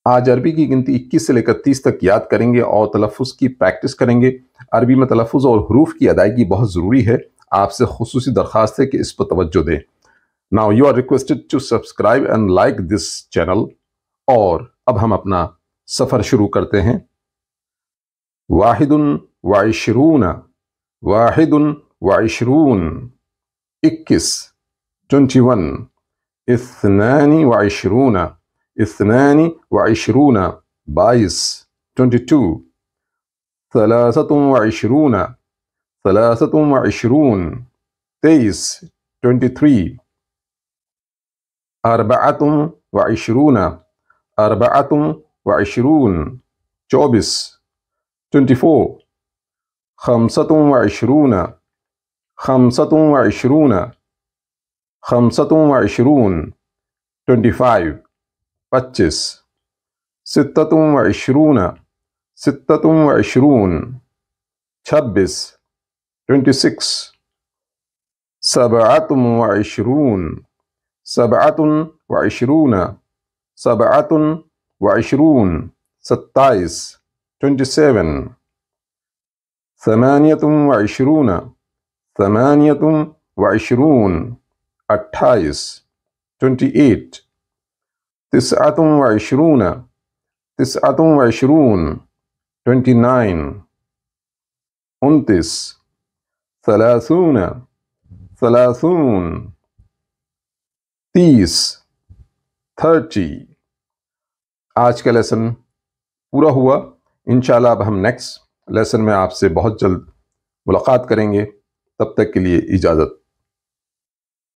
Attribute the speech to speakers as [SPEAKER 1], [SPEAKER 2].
[SPEAKER 1] آج عربی کی گنتی 21 سے لے کر 30 تک یاد کریں گے اور تلفظ کی پریکٹس کریں گے۔ عربی میں تلفظ اور حروف کی ادائیگی بہت ضروری ہے۔ آپ سے خصوصی درخواست ہے کہ اس پر توجہ دیں۔ Now you are requested to subscribe and like this channel۔ اور اب ہم اپنا سفر شروع کرتے ہیں۔ واحد وعشرون، واحد وعشرون، 21، 21۔ اثنان وعشرون، اثنان وعشرون، 22، 22۔ ثلاثة وعشرون، ثلاثة وعشرون، 23، 23۔ أربعة وعشرون، أربعة وعشرون، 24، 24۔ خمسة وعشرون، خمسة وعشرون، خمسة وعشرون، 25، 25۔ ستة وعشرون، ستة وعشرون، 26، 26۔ سبعة وعشرون، سبعة وعشرون، سبعة وعشرون، 27، 27۔ ثمانية وعشرون، ثمانية وعشرون، 28، 28۔ تسعة وعشرون، تسعة وعشرون، 29۔ 29۔ ثلاثون، ثلاثون، 30، 30۔ آج کا لیسن پورا ہوا۔ انشاءاللہ اب ہم نیکسٹ لیسن میں آپ سے بہت جلد ملاقات کریں گے۔ تب تک کے لیے اجازت۔